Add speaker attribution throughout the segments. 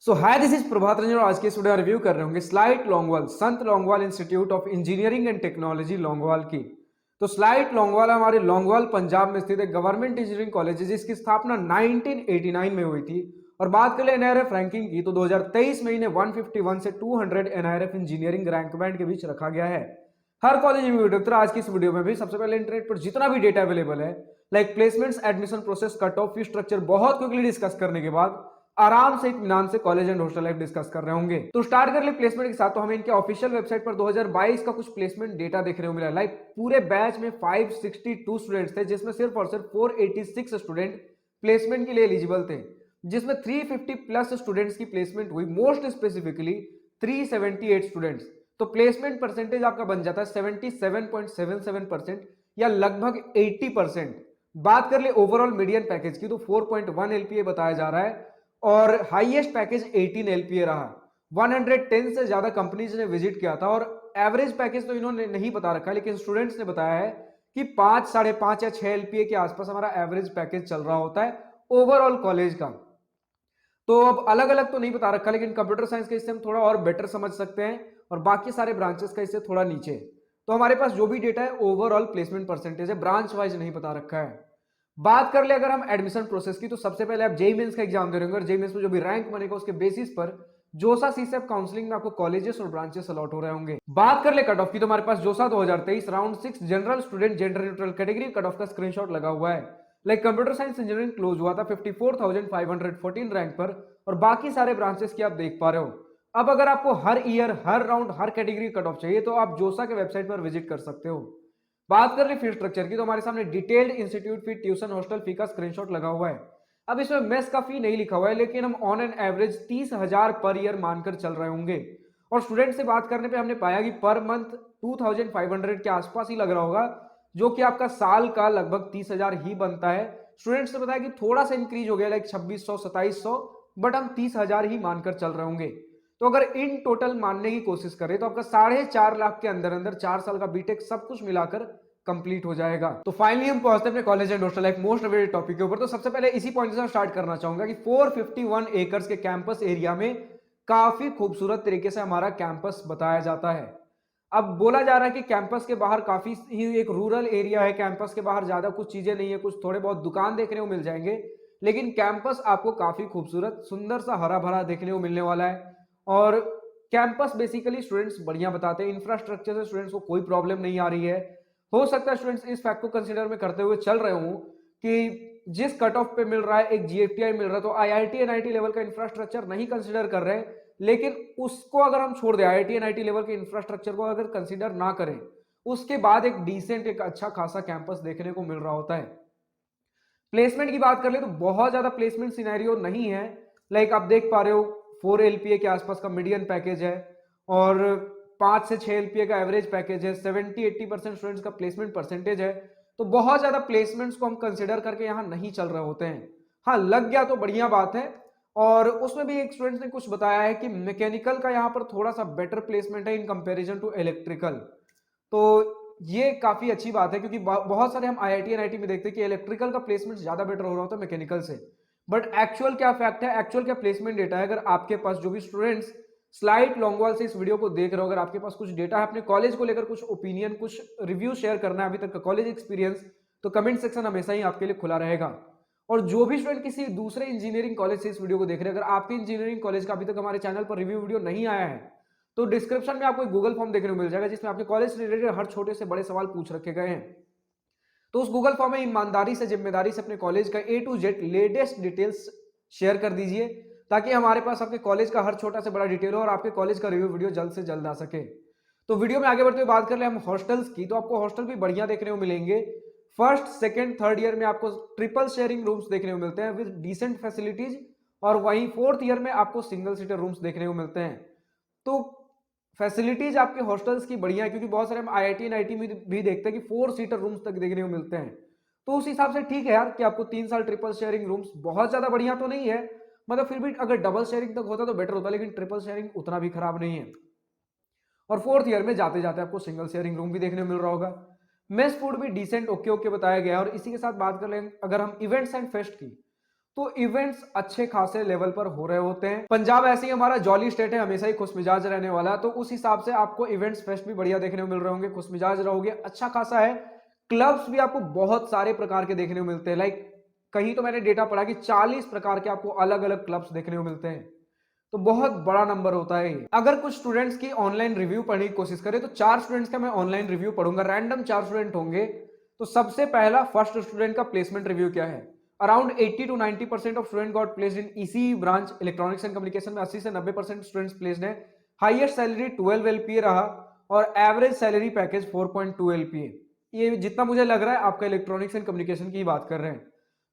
Speaker 1: So hi this is Prabhat Ranjan और आज के इस वीडियो रिव्यू कर रहे होंगे slight Longowal Sant Longowal institute of engineering and technology Longowal की। तो स्लाइट लोंगवाल हमारे लोंगवाल पंजाब में स्थित एक गवर्नमेंट इंजीनियरिंग कॉलेज है जिसकी स्थापना 1989 में हुई थी। और बात कर ले एनआईआरएफ रैंकिंग की तो 2023 में इन्हें 151 से 200 एनआईआरएफ इंजीनियरिंग रैंक बैंड के बीच रखा गया है। हर कॉलेज में वीडियो तो आज की इस वीडियो में भी सबसे पहले इंटरनेट पर जितना भी डेटा अवेलेबल है like placements, admission process, cut off, fee structure बहुत क्विकली डिस्कस करने के बाद आराम से इत्मीनान से college and hostel life discuss कर रहे होंगे। तो स्टार्ट कर ले प्लेसमेंट के साथ। तो हमें इनके ऑफिशियल वेबसाइट पर 2022 का कुछ प्लेसमेंट डेटा देखने को मिला। लाइक पूरे बैच में 562 स्टूडेंट्स थे जिसमें सिर्फ और सिर्फ 486 स्टूडेंट प्लेसमेंट के लिए एलिजिबल थे, जिसमें 350 प्लस स्टूडेंट्स की प्लेसमेंट हुई, मोस्ट स्पेसिफिकली 378 स्टूडेंट्स। तो प्लेसमेंट परसेंटेज आपका बन जाता है 77.77% या लगभग 80%। बात कर ले ओवरऑल मीडियन पैकेज की तो 4.1 एलपीए बताया जा रहा है और हाईएस्ट पैकेज 18 एलपीए रहा। 110 से ज्यादा कंपनीज ने विजिट किया था और एवरेज पैकेज तो इन्होंने नहीं बता रखा, लेकिन स्टूडेंट्स ने बताया है कि 5, 5.5 या 6 एलपीए के आसपास हमारा एवरेज पैकेज चल रहा होता है ओवरऑल कॉलेज का। तो अब अलग अलग तो नहीं बता रखा, लेकिन कंप्यूटर साइंस के इससे हम थोड़ा और बेटर समझ सकते हैं और बाकी सारे ब्रांचेस का इससे थोड़ा नीचे। तो हमारे पास जो भी डेटा है ओवरऑल प्लेसमेंट परसेंटेज है, ब्रांच वाइज नहीं बता रखा है। बात कर ले अगर हम एडमिशन प्रोसेस की तो सबसे पहले आप जेई मेंस का एग्जाम दे रहे होंगे और जेई मेंस में जो भी रैंक बनेगा उसके बेसिस पर जोसा सीसेप काउंसलिंग में आपको कॉलेजेस और ब्रांचेस अलॉट हो रहे होंगे। बात कर ले कट ऑफ की तो हमारे पास जोसा 2023 round 6 general student gender neutral category cut off का स्क्रीनशॉट लगा हुआ है। Like computer science engineering close हुआ था 54,514 रैंक पर और बाकी सारे ब्रांचेस की आप देख पा रहे हो। अब अगर आपको हर ईयर, हर राउंड, हर कैटेगरी कट ऑफ चाहिए तो आप जोसा के वेबसाइट पर विजिट कर सकते हो। बात कर रहे फी स्ट्रक्चर की तो हमारे सामने डिटेल्ड इंस्टीट्यूट फी, ट्यूशन, हॉस्टल फी का स्क्रीनशॉट लगा हुआ है। अब इसमें मेस का फी नहीं लिखा हुआ है, लेकिन हम on an average 30,000 per year मानकर चल रहे होंगे। और स्टूडेंट से बात करने पे हमने पाया कि पर मंथ 2,500 के आसपास ही लग रहा होगा, जो कि आपका साल का लगभग 30,000 ही बनता है। स्टूडेंट्स ने बताया कि थोड़ा सा इंक्रीज हो गया लाइक 2600, 2700, बट हम 30,000 ही मानकर चल रहे होंगे। तो अगर इन टोटल मानने की कोशिश करें तो आपका 4.5 लाख के अंदर अंदर 4 साल का बीटेक सब कुछ मिलाकर कंप्लीट हो जाएगा। तो फाइनली हम पहुंचते हैं अपने college and hostel life most awaited topic के ऊपर। तो सबसे पहले इसी पॉइंट से स्टार्ट करना चाहूंगा कि 451 एकर्स के कैंपस एरिया में काफी खूबसूरत तरीके से हमारा कैंपस बताया जाता है। अब बोला जा रहा है कि कैंपस के बाहर काफी ही एक रूरल एरिया है, कैंपस के बाहर ज्यादा कुछ चीजें नहीं है, कुछ थोड़े बहुत दुकान देखने को मिल जाएंगे, लेकिन कैंपस आपको काफी खूबसूरत, सुंदर सा हरा भरा देखने को मिलने वाला है। और कैंपस बेसिकली स्टूडेंट्स बढ़िया बताते हैं, इंफ्रास्ट्रक्चर से स्टूडेंट्स को कोई प्रॉब्लम नहीं आ रही है। हो सकता है स्टूडेंट्स इस फैक्ट को कंसीडर में करते हुए चल रहे हूं कि जिस कट ऑफ पे मिल रहा है, एक जीएफटीआई मिल रहा है, तो आईआईटी एनआईटी लेवल का इंफ्रास्ट्रक्चर नहीं कंसीडर कर रहे हैं, लेकिन उसको अगर हम छोड़ दें, आईआईटी एनआईटी लेवल के इंफ्रास्ट्रक्चर को अगर कंसीडर ना करें, उसके बाद एक डिसेंट, एक अच्छा खासा कैंपस देखने को मिल रहा होता है। प्लेसमेंट की बात कर ले तो बहुत ज्यादा प्लेसमेंट सिनेरियो नहीं है। लाइक आप देख पा रहे हो 4 एलपीए के आसपास का मीडियन पैकेज है और 5 से 6 एलपीए का एवरेज पैकेज है, 70-80% स्टूडेंट्स का प्लेसमेंट परसेंटेज है। तो बहुत ज्यादा प्लेसमेंट्स को हम कंसिडर करके यहाँ नहीं चल रहे होते हैं। हाँ, लग गया तो बढ़िया बात है। और उसमें भी एक स्टूडेंट्स ने कुछ बताया है कि मैकेनिकल का यहाँ पर थोड़ा सा बेटर प्लेसमेंट है इन कंपेरिजन टू इलेक्ट्रिकल। तो ये काफी अच्छी बात है क्योंकि बहुत सारे हम आईआईटी एनआईटी में देखते हैं कि इलेक्ट्रिकल का प्लेसमेंट ज्यादा बेटर हो रहा होता है मैकेनिकल से। बट एक्चुअल क्या फैक्ट है, एक्चुअल क्या प्लेसमेंट डेटा है, अगर आपके पास जो भी स्टूडेंट्स स्लाइट लोंगवाल से इस वीडियो को देख रहे हो, अगर आपके पास कुछ डेटा है अपने कॉलेज को लेकर, कुछ ओपिनियन, कुछ रिव्यू शेयर करना है अभी तक का कॉलेज एक्सपीरियंस, तो कमेंट सेक्शन हमेशा ही आपके लिए खुला रहेगा। और जो भी स्टूडेंट किसी दूसरे इंजीनियरिंग कॉलेज से इस वीडियो को देख रहे हैं, अगर आपके इंजीनियरिंग कॉलेज का अभी तक हमारे चैनल पर रिव्यू वीडियो नहीं आया है तो डिस्क्रिप्शन में आपको एक गूगल फॉर्म देखने को मिल जाएगा जिसमें आपके कॉलेज से रिलेटेड हर छोटे से बड़े सवाल पूछ रखे गए हैं। तो उस गूगल फॉर्म में ईमानदारी से, जिम्मेदारी से अपने कॉलेज का A to Z latest details share कर दीजिए ताकि हमारे पास आपके कॉलेज का हर छोटा से बड़ा डिटेल हो और आपके कॉलेज का रिव्यू वीडियो जल्द से जल्द आ सके। तो वीडियो में आगे बढ़ते हुए बात कर ले हम हॉस्टल्स की, तो आपको हॉस्टल भी बढ़िया देखने को मिलेंगे। फर्स्ट, सेकंड, थर्ड ईयर में आपको ट्रिपल शेयरिंग रूम्स देखने को मिलते हैं विद डिसेंट फैसिलिटीज, और वहीं फोर्थ ईयर में आपको सिंगल सीटर रूम्स देखने को मिलते हैं। तो फैसिलिटीज आपके हॉस्टल्स की बढ़िया है क्योंकि बहुत सारे हम आईआईटी एनआईटी में भी देखते हैं कि 4 सीटर रूम्स तक देखने को मिलते हैं। तो उस हिसाब से ठीक है यार कि आपको 3 साल ट्रिपल शेयरिंग रूम्स, बहुत ज्यादा बढ़िया तो नहीं है, मतलब फिर भी अगर डबल शेयरिंग तक होता तो बेटर होता, लेकिन ट्रिपल शेयरिंग उतना भी खराब नहीं है। और फोर्थ ईयर में जाते जाते आपको सिंगल शेयरिंग रूम भी देखने को मिल रहा होगा। मेस फूड भी डिसेंट ओके ओके बताया गया है। और इसी के साथ बात कर लें अगर हम इवेंट्स एंड फेस्ट की, तो इवेंट्स अच्छे खासे लेवल पर हो रहे होते हैं। पंजाब ऐसे ही हमारा जॉली स्टेट है, हमेशा ही खुशमिजाज रहने वाला, तो उस हिसाब से आपको इवेंट्स फेस्ट भी बढ़िया देखने को मिल रहे होंगे, खुशमिजाज रहोगे, अच्छा खासा है। क्लब्स भी आपको बहुत सारे प्रकार के देखने को मिलते हैं, लाइक कहीं तो मैंने डेटा पढ़ा कि 40 प्रकार के आपको अलग अलग क्लब्स देखने को मिलते हैं, तो बहुत बड़ा नंबर होता है ये। अगर कुछ स्टूडेंट्स की ऑनलाइन रिव्यू पढ़ने की कोशिश करें तो 4 स्टूडेंट्स का मैं ऑनलाइन रिव्यू पढ़ूंगा, रैंडम 4 स्टूडेंट होंगे। तो सबसे पहला फर्स्ट स्टूडेंट का प्लेसमेंट रिव्यू क्या है। Around 80 to 90% of student got placed in इसी ब्रांच इलेक्ट्रॉनिक्स एंड कम्युनिकेशन में 80 से 90% स्टूडेंट्स प्लेस्ड हैं। हाईएस्ट सैलरी 12 एलपीए रहा और एवरेज सैलरी पैकेज 4.2 एलपीए। ये जितना मुझे लग रहा है आपका इलेक्ट्रॉनिक्स एंड कम्युनिकेशन की बात कर रहे हैं।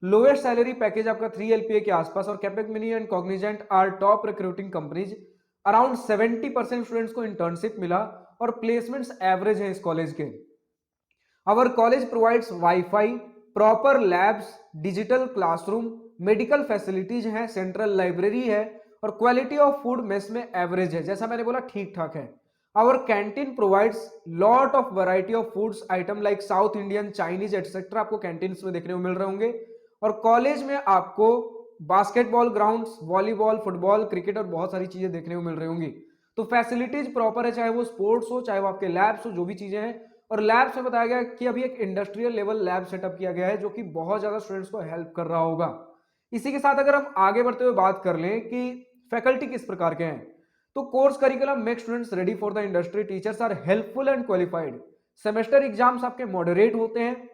Speaker 1: लोएस्ट सैलरी पैकेज आपका 3 एलपीए के आसपास और Capgemini and Cognizant are top recruiting companies. Around 70% students को इंटर्नशिप मिला और प्लेसमेंट्स एवरेज है इस कॉलेज के। Our college provides WiFi, proper labs, digital classroom, medical facilities हैं, सेंट्रल लाइब्रेरी है और क्वालिटी ऑफ फूड मेस में एवरेज है, जैसा मैंने बोला ठीक ठाक है। Our canteen provides lot of variety of foods item like South Indian, Chinese etcetera आपको कैंटीन में देखने को मिल रहे होंगे। और कॉलेज में आपको basketball grounds, volleyball, football, cricket और बहुत सारी चीजें देखने को मिल रही होंगी। तो फैसिलिटीज प्रॉपर है, चाहे वो स्पोर्ट्स हो, चाहे वो आपके लैब्स हो, जो भी चीजें हैं। और लैब्स में बताया गया कि अभी एक इंडस्ट्रियल लेवल लैब सेटअप किया गया है जो कि बहुत ज्यादा स्टूडेंट्स को हेल्प कर रहा होगा। इसी के साथ अगर हम आगे बढ़ते हुए बात कर लें कि फैकल्टी किस प्रकार के हैं, तो course curriculum make students ready for the industry, teachers are helpful and qualified, semester exams आपके मॉडरेट होते हैं,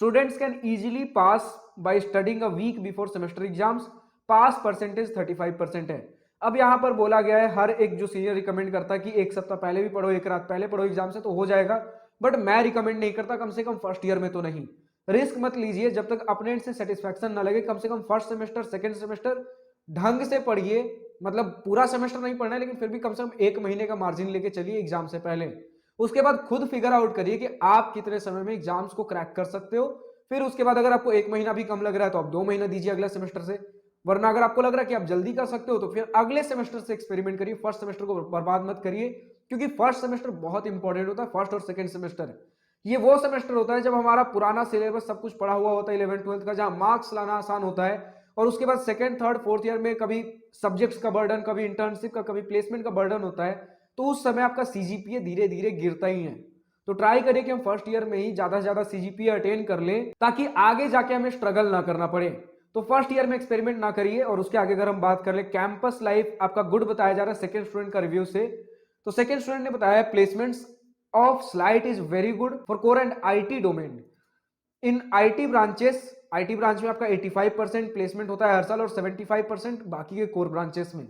Speaker 1: students can easily pass by studying a week before semester exams, pass percentage 35% है। अब यहां पर बोला गया है हर एक जो सीनियर रिकमेंड करता है कि एक सप्ताह पहले भी पढ़ो, एक रात पहले पढ़ो एग्जाम से तो हो जाएगा, बट मैं रिकमेंड नहीं करता, कम से कम फर्स्ट ईयर में तो नहीं। रिस्क मत लीजिए जब तक अपने से सेटिस्फैक्शन ना लगे, कम से come first semester second semester ढंग से पढ़िए, मतलब पूरा सेमेस्टर नहीं पढ़ना है लेकिन फिर भी कम से कम एक महीने का मार्जिन लेके चलिए एग्जाम से पहले। उसके बाद खुद फिगर आउट करिए कि आप कितने समय में एग्जाम्स को क्रैक कर सकते हो। फिर उसके बाद अगर आपको एक महीना भी कम लग रहा है तो आप 2 महीना दीजिए अगले सेमेस्टर से, वरना अगर आपको लग रहा है कि आप जल्दी कर सकते हो तो फिर अगले सेमेस्टर से एक्सपेरिमेंट करिए, फर्स्ट सेमेस्टर को बर्बाद मत करिए, क्योंकि फर्स्ट सेमेस्टर बहुत इंपॉर्टेंट होता है। फर्स्ट और सेकंड सेमेस्टर ये वो सेमेस्टर होता है जब हमारा पुराना सिलेबस सब कुछ पढ़ा हुआ होता है 11th 12th का, जहां मार्क्स लाना आसान होता है। और उसके बाद सेकंड थर्ड फोर्थ ईयर में कभी सब्जेक्ट्स का बर्डन, कभी इंटर्नशिप का, कभी प्लेसमेंट का बर्डन होता है, तो उस समय आपका सीजीपीए धीरे धीरे गिरता ही है। तो ट्राई करिए कि हम फर्स्ट ईयर में ही ज्यादा से ज्यादा सीजीपीए अटेन कर लें ताकि आगे जाके हमें स्ट्रगल ना करना पड़े। तो फर्स्ट ईयर में एक्सपेरिमेंट ना करिए। और उसके आगे अगर हम बात कर ले, कैंपस लाइफ आपका गुड बताया जा रहा है सेकंड स्टूडेंट का रिव्यू से। तो सेकंड स्टूडेंट ने बताया placements of slight is very good for core and IT domain. In IT branches, IT branch में आपका 85% प्लेसमेंट होता है हर साल और 75% बाकी के कोर ब्रांचेस में।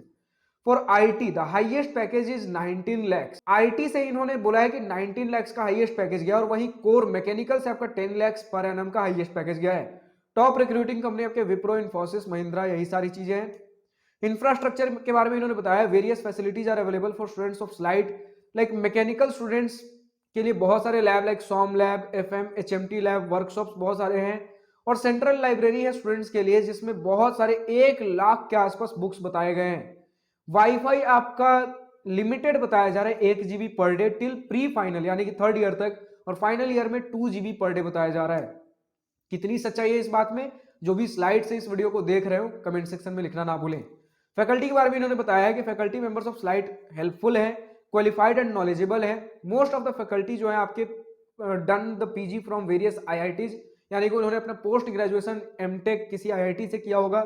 Speaker 1: For IT the highest package is 19 lakhs। IT से इन्होंने बोला है कि 19 lakhs का हाईएस्ट पैकेज गया और वहीं कोर मैकेनिकल से आपका 10 lakhs पर एनम का हाईएस्ट पैकेज गया है। टॉप रिक्रूटिंग कंपनी आपके विप्रो, इन्फोसिस, महिंद्रा, यही सारी चीजें हैं। इंफ्रास्ट्रक्चर के बारे में इन्होंने बताया various facilities are available for students of slide, like mechanical students के लिए बहुत सारे lab like SOM lab, FM, HMT lab, workshops बहुत सारे हैं। और सेंट्रल लाइब्रेरी है स्टूडेंट्स के लिए जिसमें बहुत सारे 1 लाख के आसपास बुक्स बताए गए हैं। वाईफाई आपका लिमिटेड बताया जा रहा है 1 GB per day till pre final यानी कि थर्ड ईयर तक, और फाइनल ईयर में 2 GB पर डे बताया जा रहा है। कितनी सच्चाई है इस बात में, जो भी स्लाइड से इस वीडियो को देख रहे हो कमेंट सेक्शन में लिखना ना भूलें। फैकल्टी के बारे में इन्होंने बताया है कि faculty members of slide helpful है, क्वालिफाइड एंड नॉलेजेबल है। मोस्ट ऑफ द फैकल्टी जो है आपके done the PG from various IITs, यानी कि उन्होंने अपना पोस्ट ग्रेजुएशन एमटेक किसी आईआईटी से किया होगा।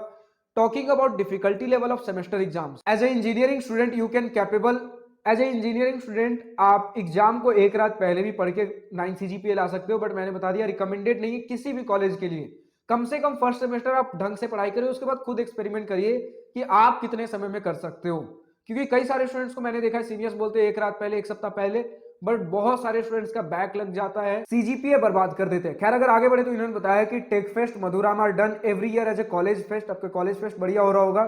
Speaker 1: Talking about difficulty level of semester exams, as a engineering student you can capable, as a engineering student आप एग्जाम को एक रात पहले भी पढ़ के 9 CGPA ला सकते हो, बट मैंने बता दिया रिकमेंडेड नहीं है किसी भी कॉलेज के लिए। कम से कम फर्स्ट सेमेस्टर आप ढंग से पढ़ाई करिए, उसके बाद खुद एक्सपेरिमेंट करिए कि आप कितने समय में कर सकते हो। क्योंकि कई सारे स्टूडेंट्स को मैंने देखा है सीनियर्स बोलते हैं एक रात पहले, एक सप्ताह पहले, बट बहुत सारे स्टूडेंट्स का बैक लग जाता है, सीजीपीए बर्बाद कर देते हैं। खैर अगर आगे बढ़े तो इन्होंने बताया कि tech fest Madhuram are done every year as a college fest, आपके कॉलेज फेस्ट बढ़िया हो रहा होगा।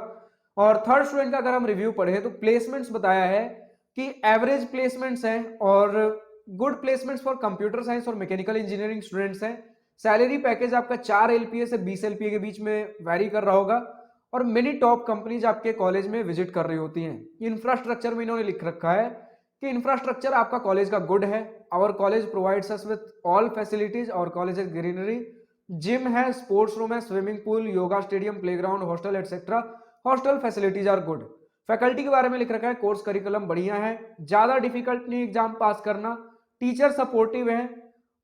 Speaker 1: और थर्ड स्टूडेंट का अगर हम रिव्यू पढ़े तो प्लेसमेंट्स बताया है कि एवरेज प्लेसमेंट्स हैं और good placements for computer science और मैकेनिकल इंजीनियरिंग स्टूडेंट्स हैं। सैलरी पैकेज आपका 4 LPA से 20 LPA के बीच में वैरी कर रहा होगा और मेनी टॉप कंपनीज आपके कॉलेज में विजिट कर रही होती हैं। इंफ्रास्ट्रक्चर में इन्होंने लिख रखा है कि इंफ्रास्ट्रक्चर आपका कॉलेज का गुड है। Our college provides us with all facilities और कॉलेज इज ग्रीनरी, जिम है, स्पोर्ट्स रूम है, swimming pool, yoga stadium, playground, hostel etcetera. Hostel facilities are good. Faculty के बारे में लिख रखा है, कोर्स करिकुलम बढ़िया है, ज्यादा डिफिकल्ट नहीं एग्जाम पास करना, टीचर सपोर्टिव है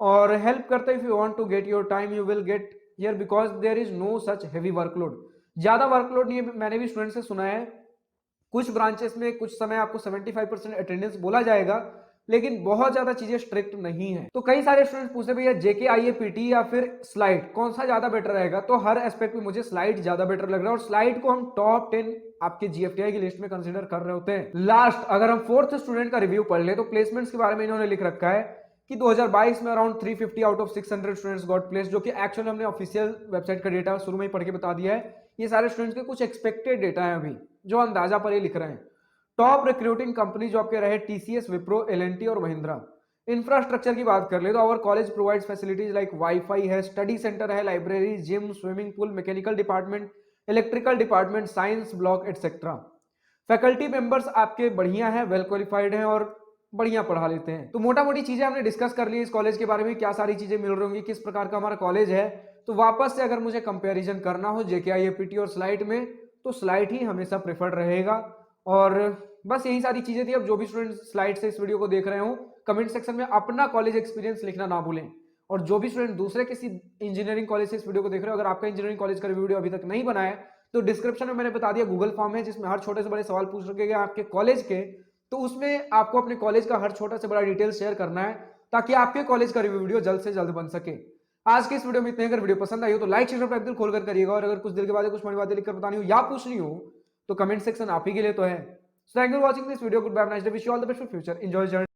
Speaker 1: और हेल्प करते हैं। If you want to get your time you will get here because there is no such heavy workload. ज्यादा वर्कलोड नहीं है, मैंने भी स्टूडेंट से सुना है कुछ ब्रांचेस में कुछ समय आपको 75% अटेंडेंस बोला जाएगा, लेकिन बहुत ज्यादा चीजें स्ट्रिक्ट नहीं है। तो कई सारे स्टूडेंट्स पूछते भैया जेके आईएपीटी या फिर स्लाइड कौन सा ज्यादा बेटर रहेगा, तो हर एस्पेक्ट में मुझे स्लाइड ज्यादा बेटर लग रहा है और स्लाइड को हम टॉप 10 आपके जीएफटीआई की लिस्ट में कंसीडर कर रहे होते हैं। लास्ट अगर हम फोर्थ स्टूडेंट का रिव्यू पढ़ ले तो प्लेसमेंट्स के बारे में इन्होंने लिख रखा है कि 2022 में around 350 out of 600 students got place, जो कि एक्चुअली हमने ऑफिशियल वेबसाइट का डेटा शुरू में ही पढ़ के बता दिया है। ये सारे स्टूडेंट्स के कुछ एक्सपेक्टेड डेटा है अभी जो अंदाजा पर ये लिख रहे हैं। टॉप रिक्रूटिंग कंपनी जो आपके रहे टीसीएस, विप्रो, एलएनटी और महिंद्रा। इंफ्रास्ट्रक्चर की बात कर ले तो our college provides facilities like wifi है, स्टडी सेंटर है, library, gym, swimming pool, mechanical department, electrical department, science block etcetera. Faculty members आपके बढ़िया हैं, वेल क्वालिफाइड हैं और बढ़िया पढ़ा लेते हैं। तो मोटा मोटी चीजें हमने डिस्कस कर ली इस कॉलेज के बारे में, क्या सारी चीजें मिल रही होंगी, किस प्रकार का हमारा कॉलेज है। तो वापस से अगर मुझे कंपेरिजन करना हो जेकेआईएपीटी और स्लाइड में, तो स्लाइड ही हमेशा प्रेफर्ड रहेगा। और बस यही सारी चीजें थी। अब जो भी स्टूडेंट स्लाइड से इस वीडियो को देख रहे हो, कमेंट सेक्शन में अपना कॉलेज एक्सपीरियंस लिखना ना भूलें। और जो भी स्टूडेंट दूसरे किसी इंजीनियरिंग कॉलेज से इस वीडियो को देख रहे हो, अगर आपका इंजीनियरिंग कॉलेज का वीडियो अभी तक नहीं बना है तो डिस्क्रिप्शन में मैंने बता दिया गूगल फॉर्म है जिसमें हर छोटे से बड़े सवाल पूछ रखे गए आपके कॉलेज के। तो उसमें आपको अपने कॉलेज का हर छोटा से बड़ा डिटेल शेयर करना है ताकि आपके कॉलेज का रिव्यू वीडियो जल्द से जल्द बन सके। आज की इस वीडियो में इतने। अगर वीडियो पसंद आई हो तो लाइक शेयर सब्सक्राइब दिल खोलकर करिएगा और अगर कुछ दिल के बाद कुछ बड़ी बातें लिखकर बतानी हो या पूछनी हो तो कमेंट सेक्शन आप ही के लिए तो है। So thank you for watching this video. Goodbye. Have a nice day. Wish you all the best for future. Enjoy your journey.